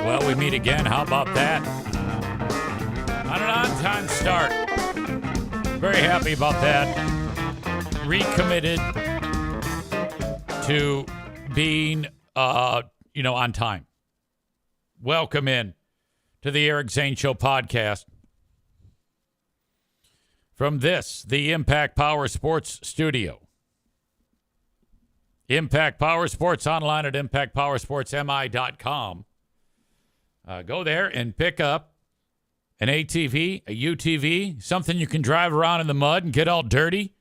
Well, we meet again. How about that? On an on-time start. Very happy about that. Recommitted to being, on time. Welcome in to the Eric Zane Show podcast. From the Impact Power Sports studio. Impact Power Sports online at impactpowersportsmi.com. Go there and pick up an ATV, a UTV, something you can drive around in the mud and get all dirty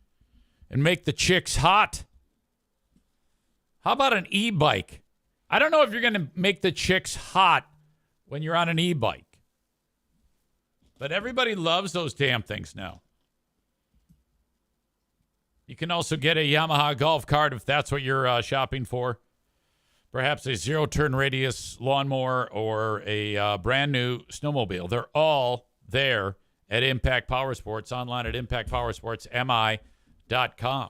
and make the chicks hot. How about an e-bike? I don't know if you're going to make the chicks hot when you're on an e-bike. But everybody loves those damn things now. You can also get a Yamaha golf cart if that's what you're shopping for. Perhaps a zero-turn radius lawnmower or a brand new snowmobile. They're all there at Impact Power Sports, online at impactpowersportsmi.com.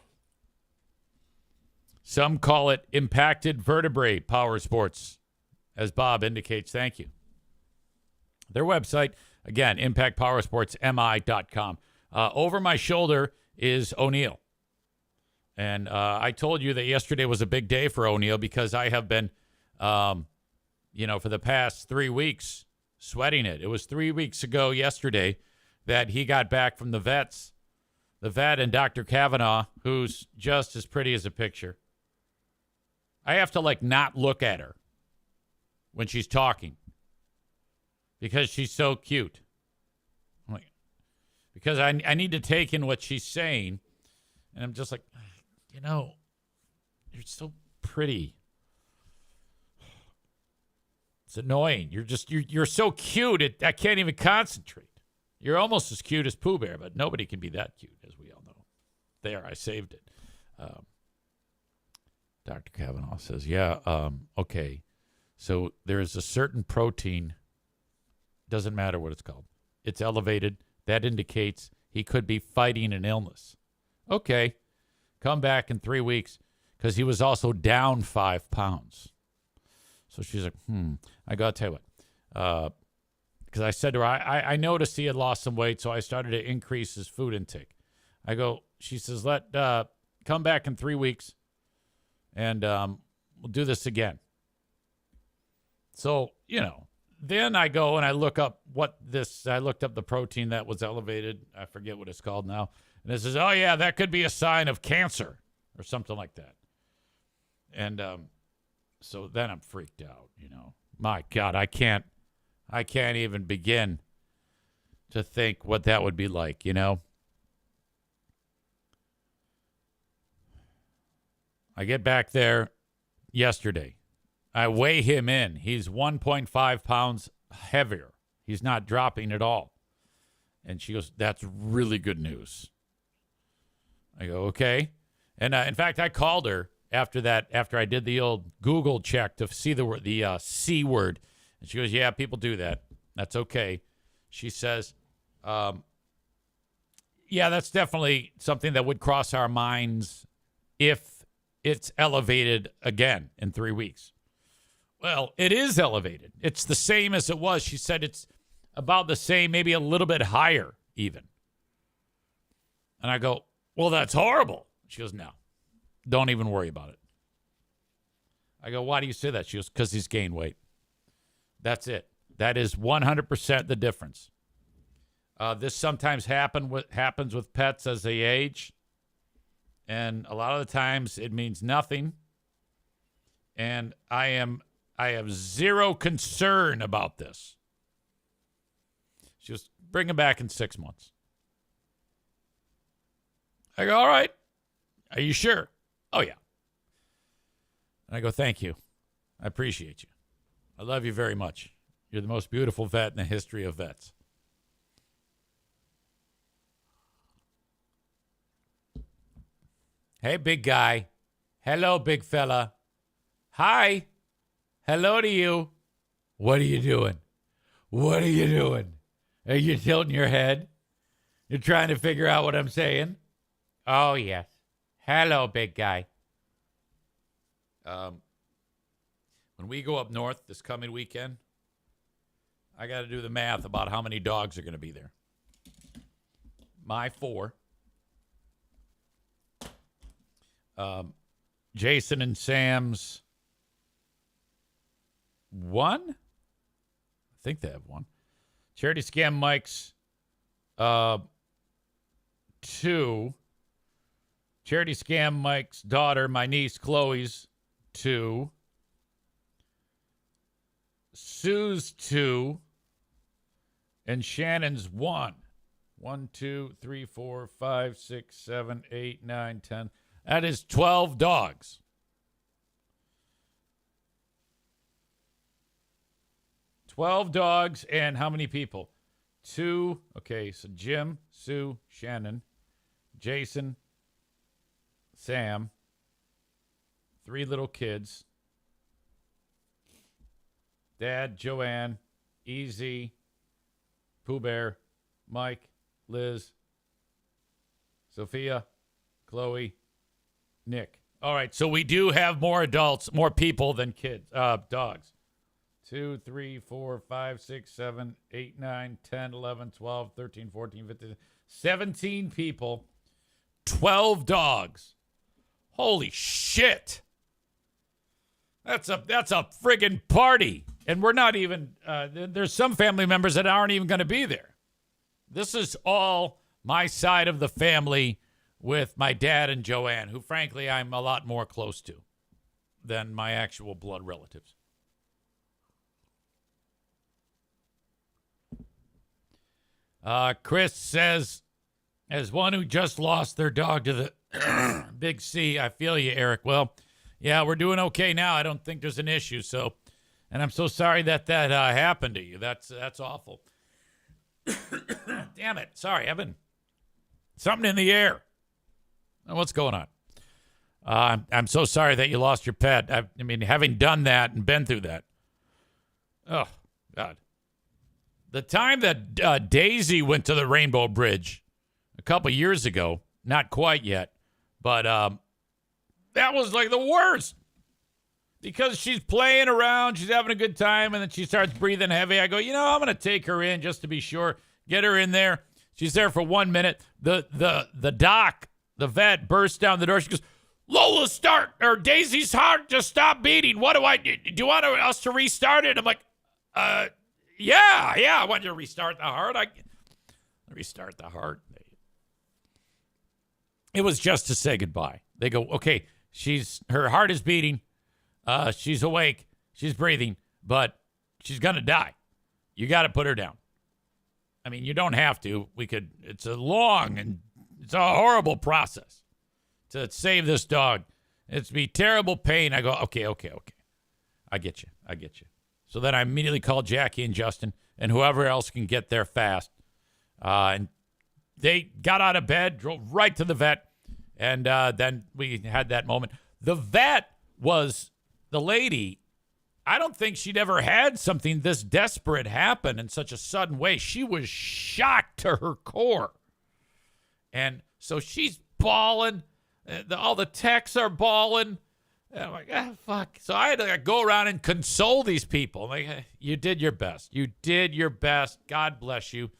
Some call it impacted vertebrae power sports, as Bob indicates. Thank you. Their website, again, impactpowersportsmi.com. Over my shoulder is O'Neill. And I told you that yesterday was a big day for O'Neill because I have been, for the past 3 weeks sweating it. It was 3 weeks ago yesterday that he got back from the vets. The vet and Dr. Kavanaugh, who's just as pretty as a picture. I have to, not look at her when she's talking because she's so cute. Because I need to take in what she's saying, and I'm just like, you're so pretty. It's annoying. You're so cute. I can't even concentrate. You're almost as cute as Pooh Bear, but nobody can be that cute, as we all know. There, I saved it. Dr. Kavanaugh says, okay. So there's a certain protein, doesn't matter what it's called. It's elevated. That indicates he could be fighting an illness. Okay. Come back in 3 weeks because he was also down 5 pounds. So she's like, I got to tell you what. Because I said to her, I noticed he had lost some weight, so I started to increase his food intake. She says, come back in 3 weeks and we'll do this again. So, then I go and I look up I looked up the protein that was elevated. I forget what it's called now. And it says, that could be a sign of cancer or something like that. And so then I'm freaked out, My God, I can't even begin to think what that would be like, I get back there yesterday. I weigh him in. He's 1.5 pounds heavier. He's not dropping at all. And she goes, that's really good news. I go, okay. And in fact, I called her after I did the old Google check to see the C word. And she goes, yeah, people do that. That's okay. She says, that's definitely something that would cross our minds if it's elevated again in 3 weeks. Well, it is elevated. It's the same as it was. She said it's about the same, maybe a little bit higher even. And I go, well, that's horrible. She goes, no, don't even worry about it. I go, why do you say that? She goes, because he's gained weight. That's it. That is 100% the difference. This sometimes happens with pets as they age. And a lot of the times it means nothing. And I have zero concern about this. She goes, bring him back in 6 months. I go, all right. Are you sure? Oh, yeah. And I go, thank you. I appreciate you. I love you very much. You're the most beautiful vet in the history of vets. Hey, big guy. Hello, big fella. Hi. Hello to you. What are you doing? What are you doing? Are you tilting your head? You're trying to figure out what I'm saying? Oh, yes. Hello, big guy. When we go up north this coming weekend, I got to do the math about how many dogs are going to be there. My 4. Jason and Sam's 1. I think they have 1. Charity Scam Mike's 2. Charity Scam Mike's daughter, my niece Chloe's 2. Sue's 2. And Shannon's 1. 1, 2, 3, 4, 5, 6, 7, 8, 9, 10. That is 12 dogs. And how many people? 2. Okay, so Jim, Sue, Shannon, Jason, Sam, 3 little kids. Dad, Joanne, Easy, Pooh Bear, Mike, Liz, Sophia, Chloe, Nick. All right, so we do have more adults, more people than kids, dogs. 2, 3, 4, 5, 6, 7, 8, 9, 10, 11, 12, 13, 14, 15, 17 people, 12 dogs. Holy shit. That's a friggin' party. And we're not even, there's some family members that aren't even going to be there. This is all my side of the family with my dad and Joanne, who frankly I'm a lot more close to than my actual blood relatives. Chris says, as one who just lost their dog to the Big C, I feel you, Eric. Well, yeah, we're doing okay now. I don't think there's an issue. So, and I'm so sorry that happened to you. That's awful. Damn it. Sorry, Evan. Something in the air. What's going on? I'm so sorry that you lost your pet. I mean, having done that and been through that. Oh, God. The time that Daisy went to the Rainbow Bridge a couple years ago, not quite yet, but that was like the worst. Because she's playing around, she's having a good time, and then she starts breathing heavy. I go, I'm going to take her in just to be sure. Get her in there. She's there for 1 minute. The doc, the vet, bursts down the door. She goes, Daisy's heart just stopped beating. What do I do? Do you want us to restart it? I'm like, yeah, I want you to restart the heart. Restart the heart. It was just to say goodbye. They go, okay, her heart is beating. She's awake. She's breathing, but she's going to die. You got to put her down. I mean, you don't have to. It's a long and it's a horrible process to save this dog. It's be terrible pain. I go, okay. I get you. So then I immediately called Jackie and Justin and whoever else can get there fast. And they got out of bed, drove right to the vet. And then we had that moment. The vet was the lady. I don't think she'd ever had something this desperate happen in such a sudden way. She was shocked to her core. And so she's bawling. All the techs are bawling. And I'm like, fuck. So I had to go around and console these people. Like, you did your best. You did your best. God bless you.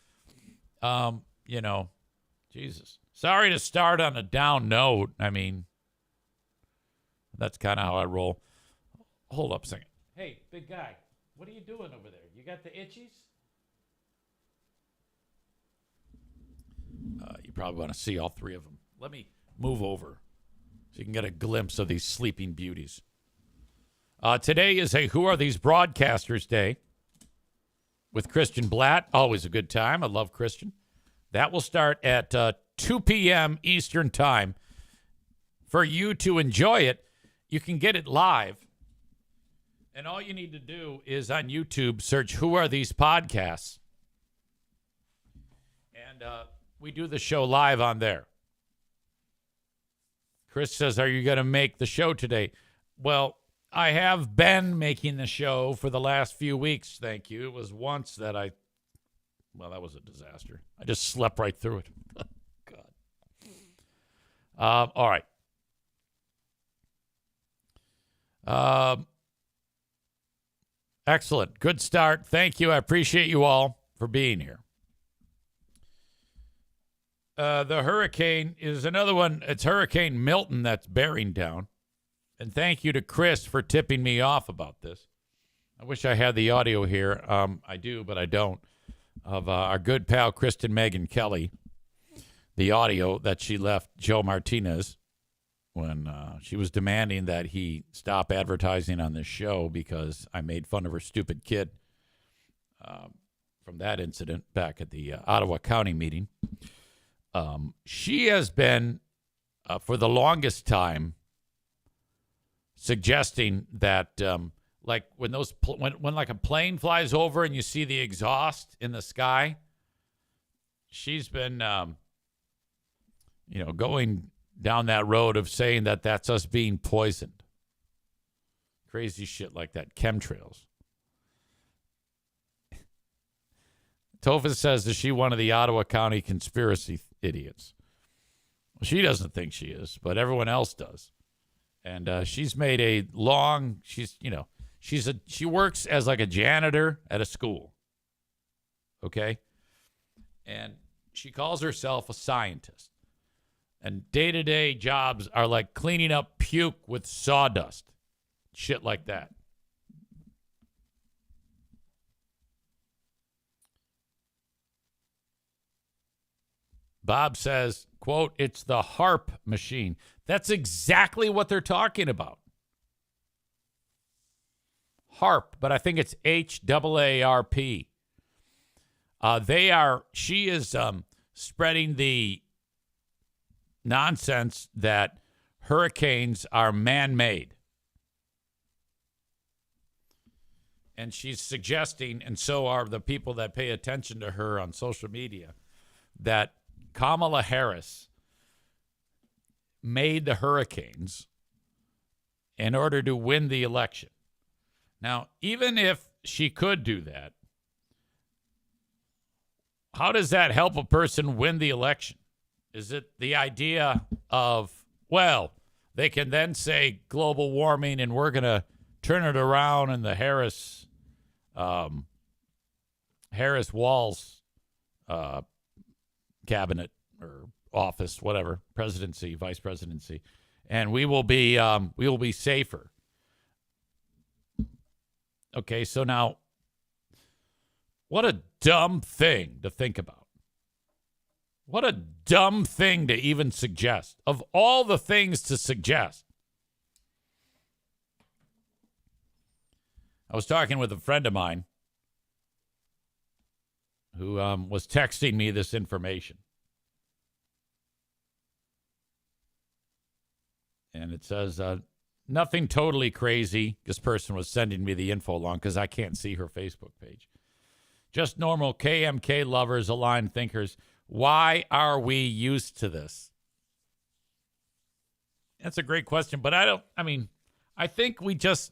Jesus. Sorry to start on a down note. I mean, that's kind of how I roll. Hold up a second. Hey, big guy, what are you doing over there? You got the itchies? You probably want to see all 3 of them. Let me move over so you can get a glimpse of these sleeping beauties. Today is a Who Are These Broadcasters Day with Christian Blatt. Always a good time. I love Christian. That will start at 2 p.m. Eastern Time. For you to enjoy it, You can get it live. And all you need to do is on YouTube search Who Are These Podcasts? And we do the show live on there. Chris says, are you going to make the show today? Well, I have been making the show for the last few weeks, thank you. It was once that that was a disaster. I just slept right through it. God. All right. Excellent. Good start. Thank you. I appreciate you all for being here. The hurricane is another one. It's Hurricane Milton that's bearing down. And thank you to Chris for tipping me off about this. I wish I had the audio here. I do, but I don't. Of our good pal, Kristen Megan Kelly. The audio that she left Joe Martinez when she was demanding that he stop advertising on this show because I made fun of her stupid kid from that incident back at the Ottawa County meeting. She has been, for the longest time, suggesting that, like when like a plane flies over and you see the exhaust in the sky, she's been, going down that road of saying that that's us being poisoned. Crazy shit like that. Chemtrails. Topher says, is she one of the Ottawa County conspiracy idiots? Well, she doesn't think she is, but everyone else does. And she's made she works as like a janitor at a school. Okay? And she calls herself a scientist. And day-to-day jobs are like cleaning up puke with sawdust. Shit like that. Bob says, quote, it's the HARP machine. That's exactly what they're talking about. HARP, but I think it's HAARP. She is spreading the nonsense that hurricanes are man-made. And she's suggesting, and so are the people that pay attention to her on social media, that Kamala Harris made the hurricanes in order to win the election. Now, even if she could do that, how does that help a person win the election? Is it the idea of, well, they can then say global warming and we're going to turn it around in the Harris Walls cabinet or office, whatever, presidency, vice presidency, and we will be safer. Okay, so now, what a dumb thing to think about. What a dumb thing to even suggest. Of all the things to suggest. I was talking with a friend of mine who was texting me this information. And it says, nothing totally crazy. This person was sending me the info along because I can't see her Facebook page. Just normal KMK lovers, aligned thinkers. Why are we used to this? That's a great question, but I think we just,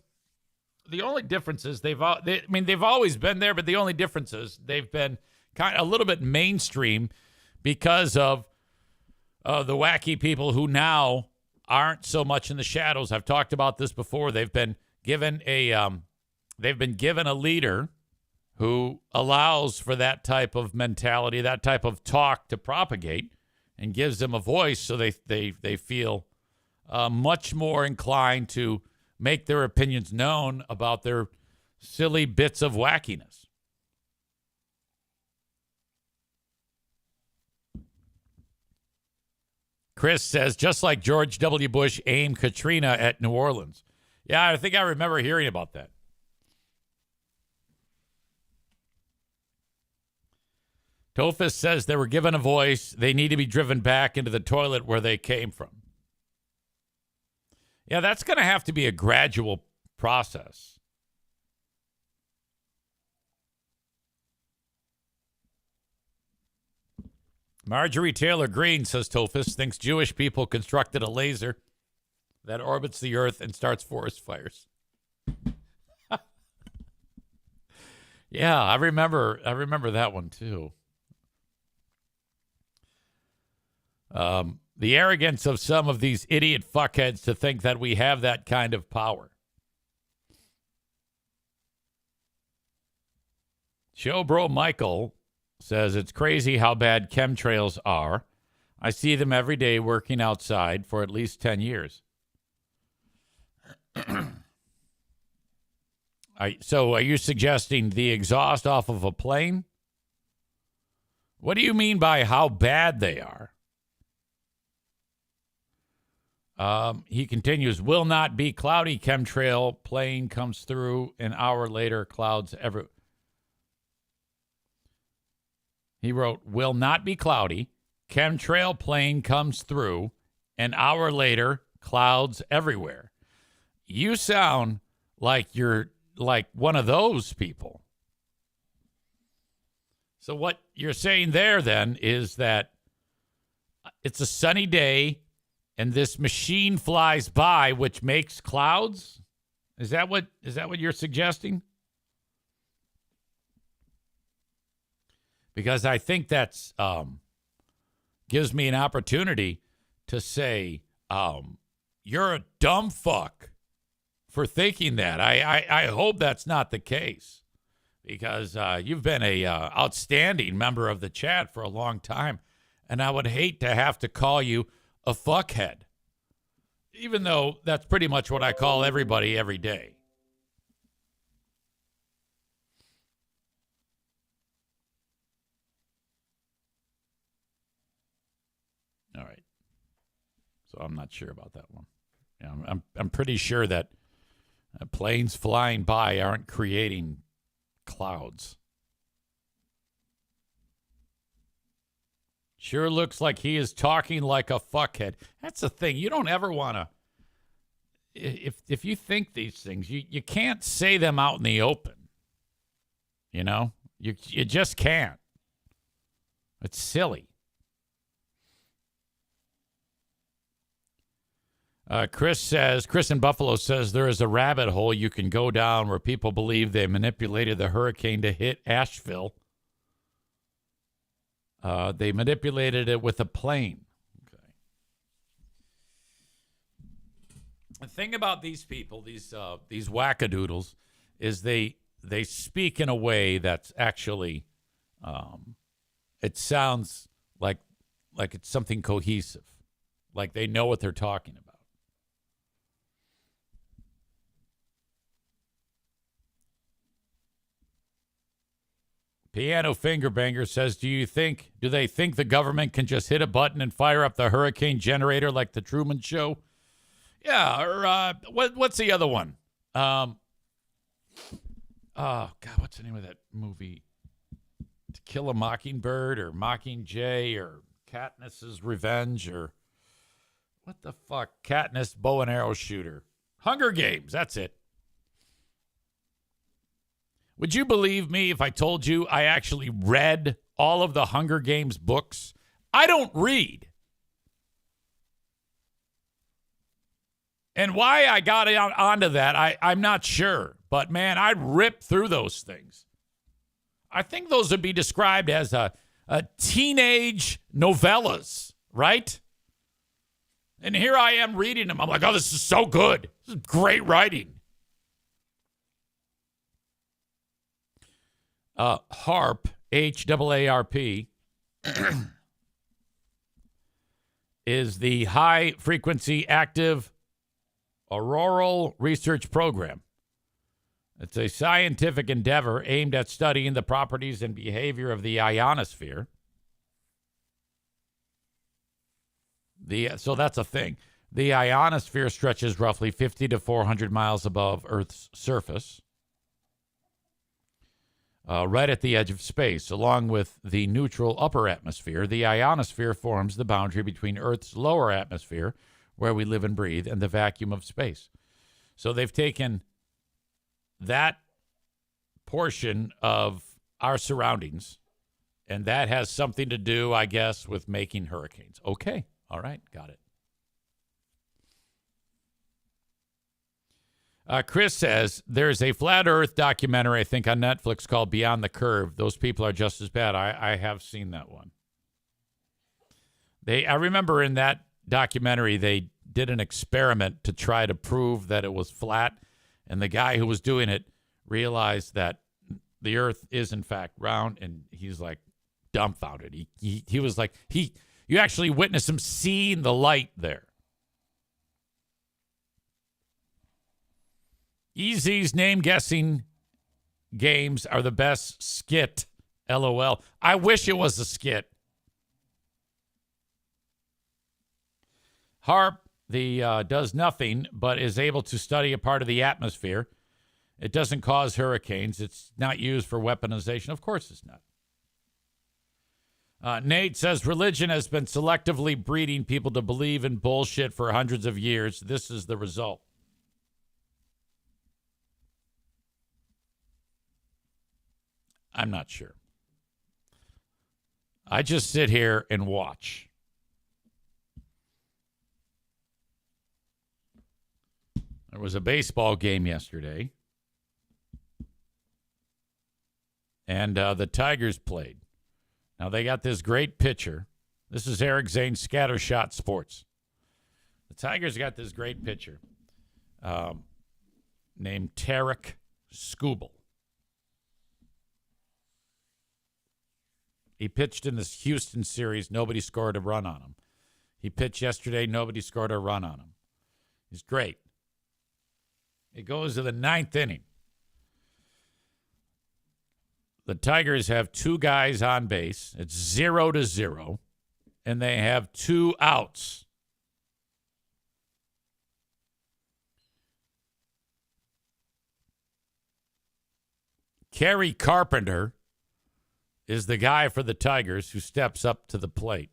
the only difference is they've always been there, but the only difference is they've been kind of a little bit mainstream because of the wacky people who now aren't so much in the shadows. I've talked about this before. They've been given a leader who allows for that type of mentality, that type of talk to propagate, and gives them a voice, so they feel much more inclined to make their opinions known about their silly bits of wackiness. Chris says, just like George W. Bush aimed Katrina at New Orleans. Yeah, I think I remember hearing about that. Tofus says they were given a voice. They need to be driven back into the toilet where they came from. Yeah, that's going to have to be a gradual process. Marjorie Taylor Greene, says Tophus, thinks Jewish people constructed a laser that orbits the earth and starts forest fires. Yeah, I remember that one too. The arrogance of some of these idiot fuckheads to think that we have that kind of power. Showbro Michael says it's crazy how bad chemtrails are. I see them every day working outside for at least 10 years. So are you suggesting the exhaust off of a plane? What do you mean by how bad they are? He continues, will not be cloudy. Chemtrail plane comes through. An hour later, clouds every. He wrote, will not be cloudy. Chemtrail plane comes through. An hour later, clouds everywhere. You sound like you're like one of those people. So what you're saying there then is that it's a sunny day and this machine flies by, which makes clouds? Is that what you're suggesting? Because I think that's gives me an opportunity to say, you're a dumb fuck for thinking that. I hope that's not the case, because you've been a outstanding member of the chat for a long time, and I would hate to have to call you a fuckhead, even though that's pretty much what I call everybody every day. All right. So I'm not sure about that one. Yeah, I'm pretty sure that planes flying by aren't creating clouds. Sure looks like he is talking like a fuckhead. That's the thing. You don't ever want to. If you think these things, you can't say them out in the open. You know, you just can't. It's silly. Chris in Buffalo says there is a rabbit hole you can go down where people believe they manipulated the hurricane to hit Asheville. They manipulated it with a plane. Okay. The thing about these people, these wackadoodles, is they speak in a way that's actually, it sounds like it's something cohesive, like they know what they're talking about. Piano Finger Banger says, do they think the government can just hit a button and fire up the hurricane generator like the Truman Show? Yeah, or what's the other one? Oh, God, what's the name of that movie? To Kill a Mockingbird or Mockingjay or Katniss's Revenge or what the fuck? Katniss bow and arrow shooter. Hunger Games, that's it. Would you believe me if I told you I actually read all of the Hunger Games books? I don't read. And why I got onto that, I'm not sure. But, man, I ripped through those things. I think those would be described as a teenage novellas, right? And here I am reading them. I'm like, oh, this is so good. This is great writing. HAARP, HAARP, is the High Frequency Active Auroral Research Program. It's a scientific endeavor aimed at studying the properties and behavior of the ionosphere. So that's a thing. The ionosphere stretches roughly 50 to 400 miles above Earth's surface. Right at the edge of space, along with the neutral upper atmosphere, the ionosphere forms the boundary between Earth's lower atmosphere, where we live and breathe and the vacuum of space. So they've taken that portion of our surroundings, and that has something to do, I guess, with making hurricanes. Okay. All right. Got it. Chris says there's a flat earth documentary, I think, on Netflix called Beyond the Curve. Those people are just as bad. I have seen that one. I remember in that documentary, they did an experiment to try to prove that it was flat. And the guy who was doing it realized that the earth is, in fact, round. And he's like dumbfounded. He was like, you actually witness him seeing the light there. Easy's name guessing games are the best skit. LOL. I wish it was a skit. HAARP does nothing but is able to study a part of the atmosphere. It doesn't cause hurricanes. It's not used for weaponization. Of course it's not. Nate says religion has been selectively breeding people to believe in bullshit for hundreds of years. This is the result. I'm not sure. I just sit here and watch. There was a baseball game yesterday, and the Tigers played. Now, they got this great pitcher. This is Eric Zane, Scattershot Sports. The Tigers got this great pitcher named Tarek Skubal. He pitched in this Houston series. Nobody scored a run on him. He pitched yesterday. Nobody scored a run on him. He's great. It goes to the ninth inning. The Tigers have two guys on base. It's 0-0, and they have two outs. Kerry Carpenter is the guy for the Tigers who steps up to the plate.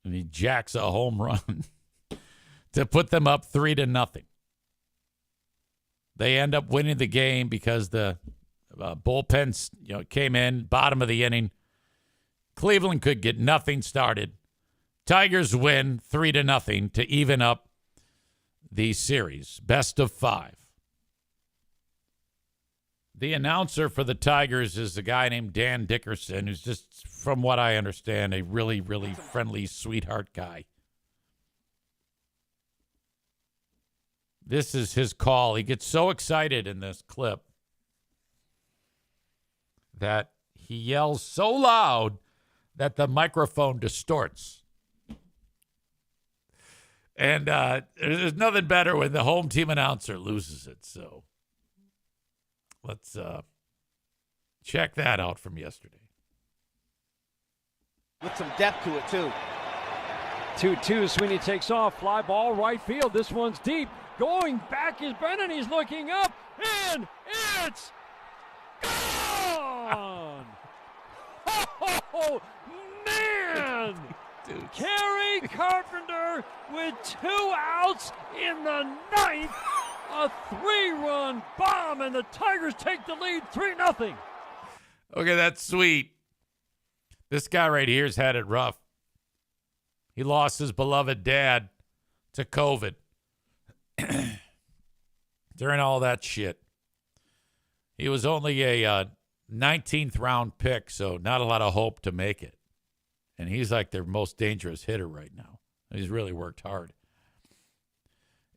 And he jacks a home run to put them up 3-0. They end up winning the game because the bullpen came in, bottom of the inning. Cleveland could get nothing started. Tigers win 3-0 to even up the series. Best of 5. The announcer for the Tigers is a guy named Dan Dickerson, who's just, from what I understand, a really, really friendly, sweetheart guy. This is his call. He gets so excited in this clip that he yells so loud that the microphone distorts. And there's nothing better when the home team announcer loses it. So let's check that out from yesterday. With some depth to it, too. 2-2, Sweeney takes off, fly ball, right field. This one's deep. Going back is Brennan. He's looking up, and it's gone! Oh, man! Dude. Kerry Carpenter with 2 outs in the ninth. A 3-run bomb, and the Tigers take the lead 3-0. Okay, that's sweet. This guy right here's had it rough. He lost his beloved dad to COVID during all that shit. He was only a 19th round pick, so not a lot of hope to make it. And he's like their most dangerous hitter right now. He's really worked hard.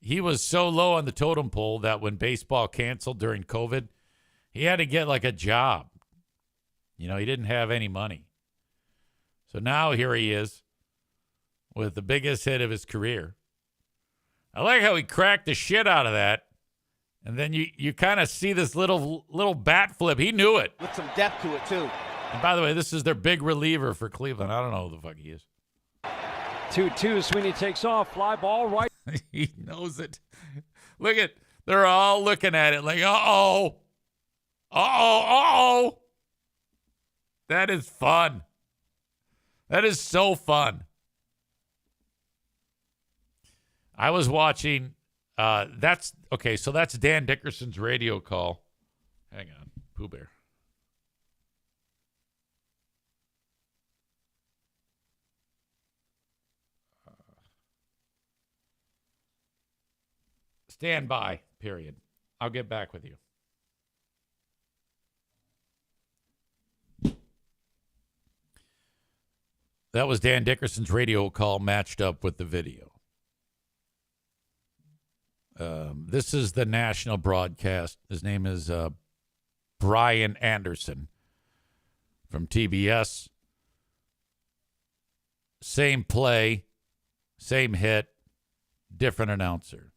He was so low on the totem pole that when baseball canceled during COVID, he had to get like a job. He didn't have any money. So now here he is with the biggest hit of his career. I like how he cracked the shit out of that. And then you kind of see this little bat flip. He knew it. With some depth to it, too. And by the way, this is their big reliever for Cleveland. I don't know who the fuck he is. 2-2, Sweeney takes off, fly ball, right. He knows it. Look at, they're all looking at it like, uh-oh. That is fun. That is so fun. I was watching. That's okay. So that's Dan Dickerson's radio call. Hang on, Pooh Bear. Stand by. Period. I'll get back with you. That was Dan Dickerson's radio call matched up with the video. This is the national broadcast. His name is Brian Anderson from TBS. Same play, same hit, different announcer.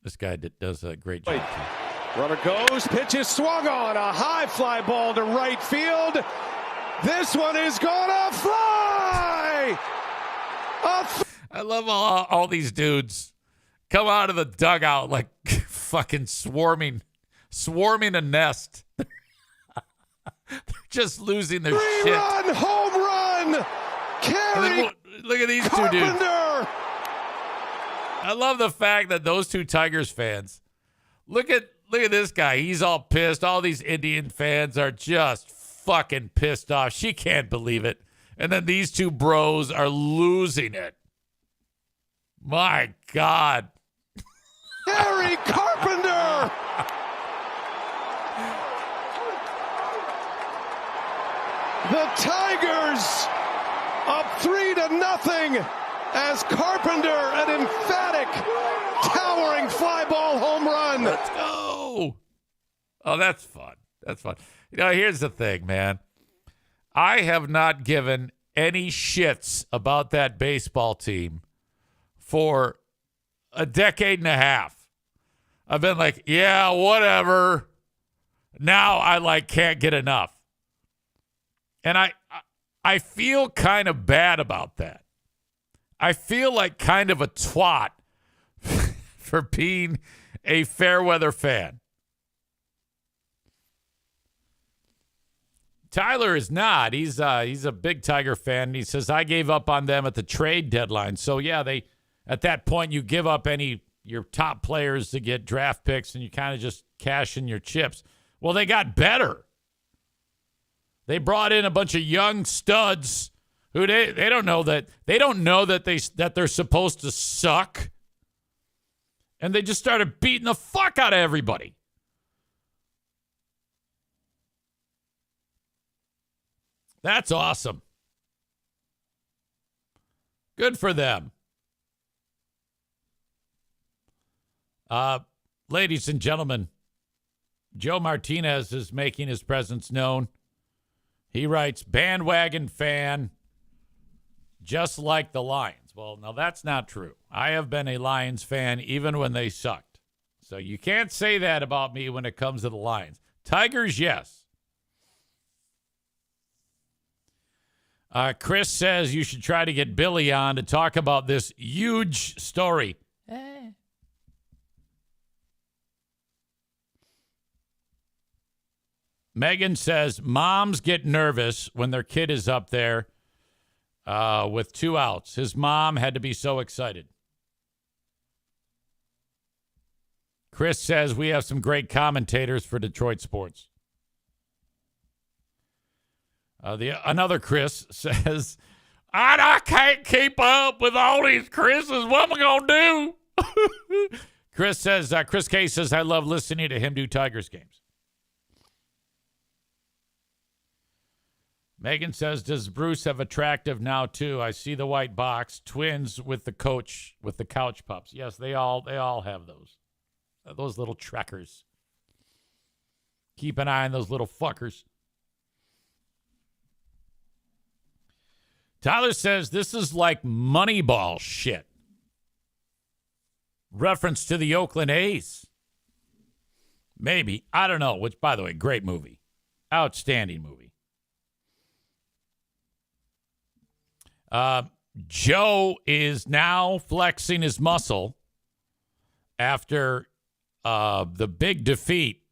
This guy does a great job. Runner goes, pitch is swung on, a high fly ball to right field. This one is gonna fly! I love all these dudes come out of the dugout like fucking swarming a nest. They're just losing their shit. Three-run home run! Kerry Look at these Carpenter! two dudes. I love the fact that those two Tigers fans, look at this guy. He's all pissed. All these Indian fans are just fucking pissed off. She can't believe it. And then these two bros are losing it. My God. Kerry Carpenter! The Tigers up 3-0 as Carpenter, an emphatic, towering fly ball home run. Let's go. Oh, that's fun. That's fun. You know, here's the thing, man. I have not given any shits about that baseball team for a decade and a half. I've been like, yeah, whatever. Now I can't get enough. And I feel kind of bad about that. I feel like kind of a twat for being a fair weather fan. Tyler is not. He's a big Tiger fan. He says, I gave up on them at the trade deadline. So, yeah, at that point, you give up your top players to get draft picks, and you kind of just cash in your chips. Well, they got better. They brought in a bunch of young studs who they don't know that they're supposed to suck, and they just started beating the fuck out of everybody. That's awesome. Good for them. Ladies and gentlemen, Joe Martinez is making his presence known. He writes, bandwagon fan, just like the Lions. Well, now that's not true. I have been a Lions fan even when they sucked. So you can't say that about me when it comes to the Lions. Tigers, yes. Chris says you should try to get Billy on to talk about this huge story. Megan says moms get nervous when their kid is up there with 2 outs. His mom had to be so excited. Chris says we have some great commentators for Detroit sports. Another Chris says, I can't keep up with all these Chris's. What am I going to do? Chris K says, I love listening to him do Tigers games. Megan says, does Bruce have attractive now, too? I see the white box. Twins with the coach, with the couch pups. Yes, they all have those. Those little trekkers. Keep an eye on those little fuckers. Tyler says, this is like Moneyball shit. Reference to the Oakland A's. Maybe. I don't know. Which, by the way, great movie. Outstanding movie. Joe is now flexing his muscle after the big defeat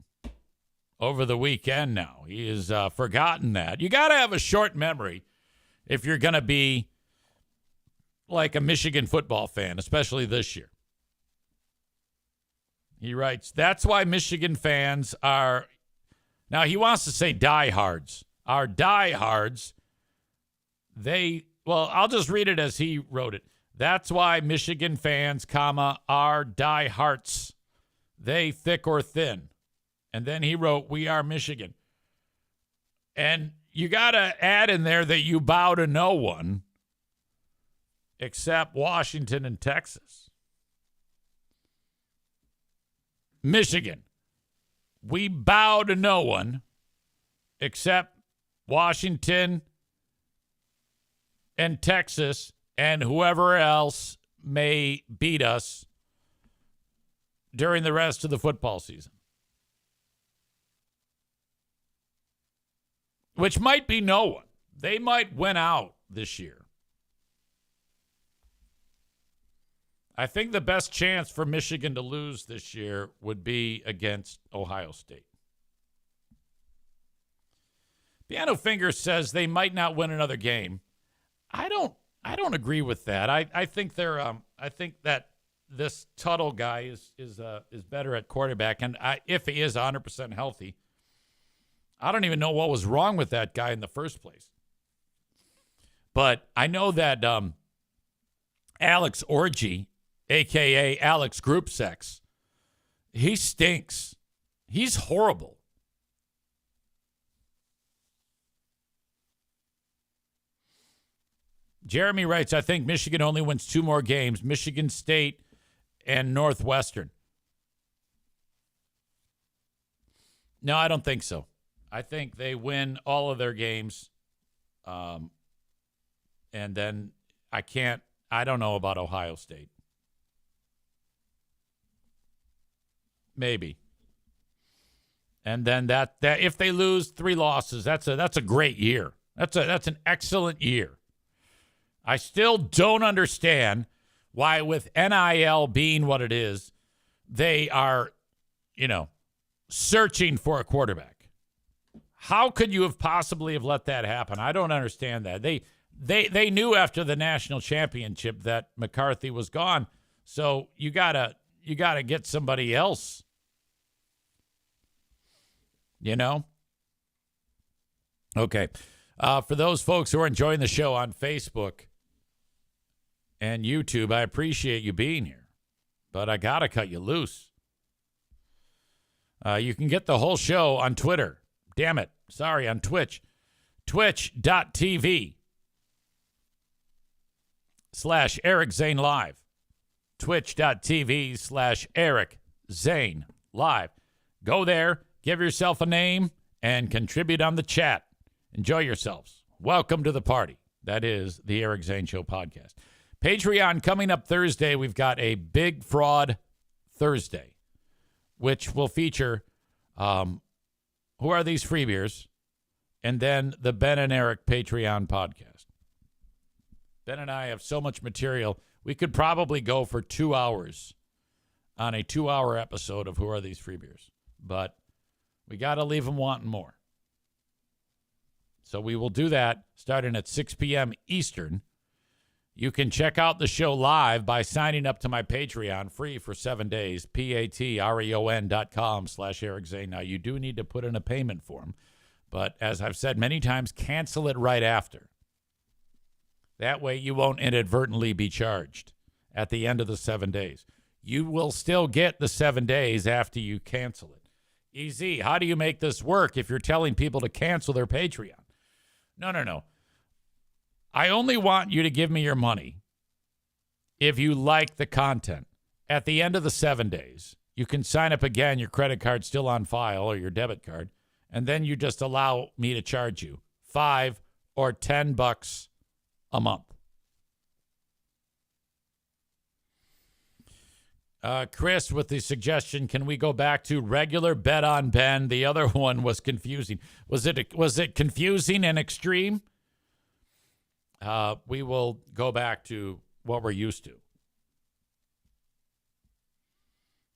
over the weekend now. He has forgotten that. You got to have a short memory if you're going to be like a Michigan football fan, especially this year. He writes, that's why Michigan fans are, now he wants to say diehards. Our diehards, I'll just read it as he wrote it. That's why Michigan fans, are diehards. They thick or thin. And then he wrote, we are Michigan. And you got to add in there that you bow to no one except Washington and Texas. Michigan. We bow to no one except Washington and Texas and whoever else may beat us during the rest of the football season. Which might be no one. They might win out this year. I think the best chance for Michigan to lose this year would be against Ohio State. Piano Finger says they might not win another game. I don't agree with that. I think I think that this Tuttle guy is better at quarterback, and if he is 100% healthy, I don't even know what was wrong with that guy in the first place. But I know that Alex Orgy, a.k.a. Alex Group Sex, he stinks. He's horrible. Jeremy writes, I think Michigan only wins 2 more games, Michigan State and Northwestern. No, I don't think so. I think they win all of their games. And then I don't know about Ohio State. Maybe. And then that if they lose 3 losses, that's a great year. That's an excellent year. I still don't understand why, with NIL being what it is, they are, searching for a quarterback. How could you have possibly have let that happen? I don't understand that. They knew after the national championship that McCarthy was gone, so you gotta get somebody else. Okay. For those folks who are enjoying the show on Facebook and YouTube, I appreciate you being here, but I got to cut you loose. You can get the whole show on Twitter. Damn it. Sorry, on Twitch. Twitch.tv/Eric Zane Live. Twitch.tv/Eric Zane Live. Go there, give yourself a name, and contribute on the chat. Enjoy yourselves. Welcome to the party. That is the Eric Zane Show podcast. Patreon coming up Thursday. We've got a Big Fraud Thursday, which will feature Who Are These Free Beers? And then the Ben and Eric Patreon podcast. Ben and I have so much material. We could probably go for 2 hours on a 2-hour episode of Who Are These Free Beers? But we got to leave them wanting more. So we will do that starting at 6 p.m. Eastern. You can check out the show live by signing up to my Patreon, free for 7 days, patreon.com/Eric Zane. Now, you do need to put in a payment form, but as I've said many times, cancel it right after. That way you won't inadvertently be charged at the end of the 7 days. You will still get the 7 days after you cancel it. Easy. How do you make this work if you're telling people to cancel their Patreon? No. I only want you to give me your money if you like the content. At the end of the 7 days, you can sign up again, your credit card's still on file, or your debit card, and then you just allow me to charge you $5 or $10 a month. Chris with the suggestion, can we go back to regular Bet on Ben? The other one was confusing. Was it confusing and extreme? We will go back to what we're used to.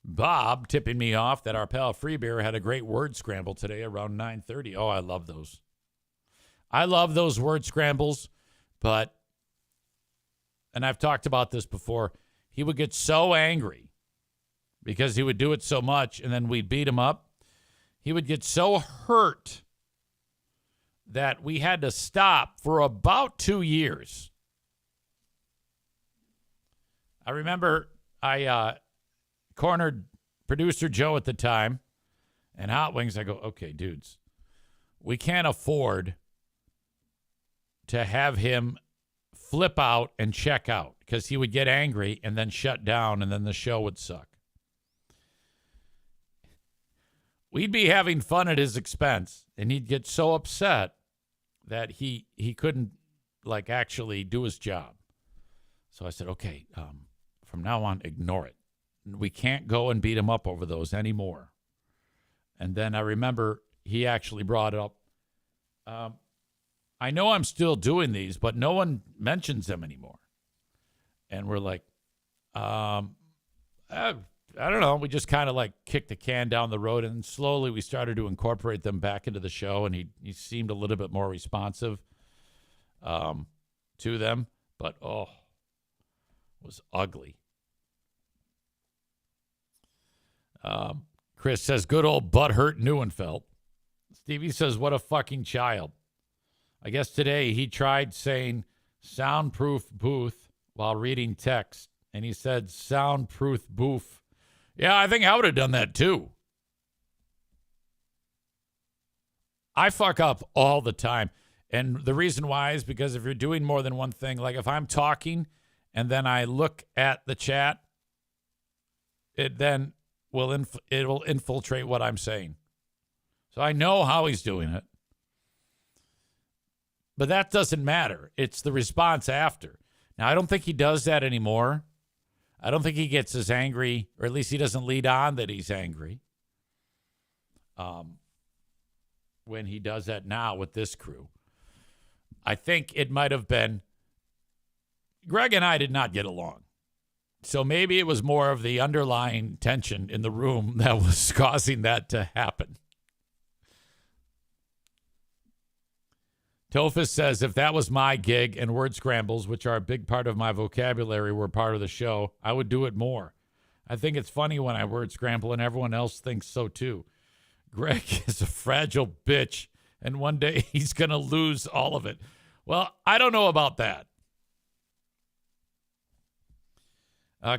Bob tipping me off that our pal Free Beer had a great word scramble today around 9:30. Oh, I love those. I love those word scrambles, and I've talked about this before, he would get so angry because he would do it so much, and then we'd beat him up. He would get so hurt that we had to stop for about 2 years. I remember I cornered producer Joe at the time and Hot Wings. I go, okay, dudes, we can't afford to have him flip out and check out because he would get angry and then shut down and then the show would suck. We'd be having fun at his expense and he'd get so upset that he couldn't like actually do his job. So I said, okay, from now on, ignore it. We can't go and beat him up over those anymore. And then I remember he actually brought up, I know I'm still doing these, but no one mentions them anymore. And we're like, I don't know. We just kind of like kicked the can down the road, and slowly we started to incorporate them back into the show, and he seemed a little bit more responsive to them. But, it was ugly. Chris says, good old butthurt Neuenfeld. Stevie says, what a fucking child. I guess today he tried saying soundproof booth while reading text, and he said soundproof booth. Yeah, I think I would have done that too. I fuck up all the time. And the reason why is because if you're doing more than one thing, like if I'm talking and then I look at the chat, it then it will infiltrate what I'm saying. So I know how he's doing it. But that doesn't matter. It's the response after. Now, I don't think he does that anymore. I don't think he gets as angry, or at least he doesn't lead on that he's angry when he does that now with this crew. I think it might have been Greg and I did not get along. So maybe it was more of the underlying tension in the room that was causing that to happen. Tophus says, if that was my gig and word scrambles, which are a big part of my vocabulary, were part of the show, I would do it more. I think it's funny when I word scramble and everyone else thinks so too. Greg is a fragile bitch, and one day he's going to lose all of it. Well, I don't know about that.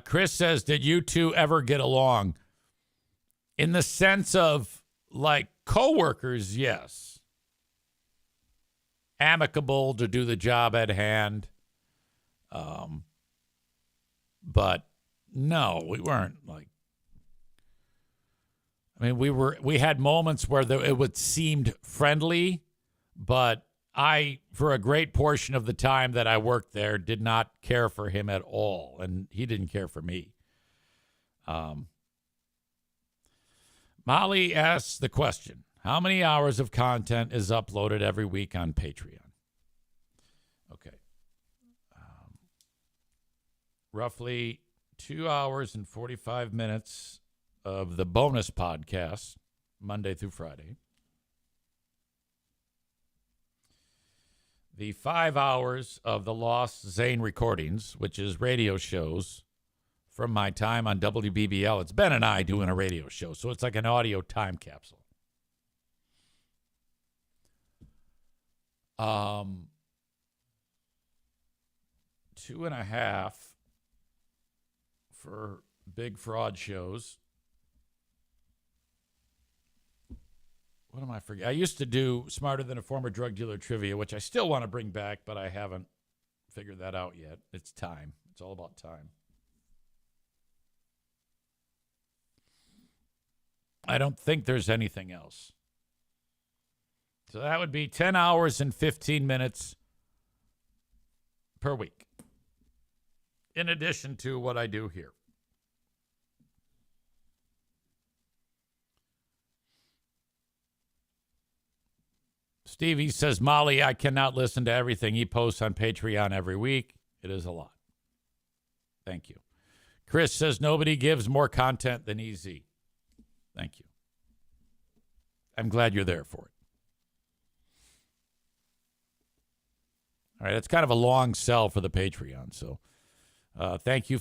Chris says, did you two ever get along? In the sense of, like, coworkers, yes. Amicable to do the job at hand. But no, we weren't like, I mean, we had moments where it would seemed friendly, but I, for a great portion of the time that I worked there, did not care for him at all, and he didn't care for me. Molly asks the question, how many hours of content is uploaded every week on Patreon? Okay. Roughly 2 hours and 45 minutes of the bonus podcast, Monday through Friday. The 5 hours of the Lost Zane recordings, which is radio shows from my time on WBBL. It's Ben and I doing a radio show, so it's like an audio time capsule. 2.5 for big fraud shows. What am I forgetting? I used to do Smarter Than a Former Drug Dealer trivia, which I still want to bring back, but I haven't figured that out yet. It's time. It's all about time. I don't think there's anything else. So that would be 10 hours and 15 minutes per week, in addition to what I do here. Stevie says, Molly, I cannot listen to everything he posts on Patreon every week. It is a lot. Thank you. Chris says, nobody gives more content than EZ. Thank you. I'm glad you're there for it. All right, it's kind of a long sell for the Patreon, so thank you.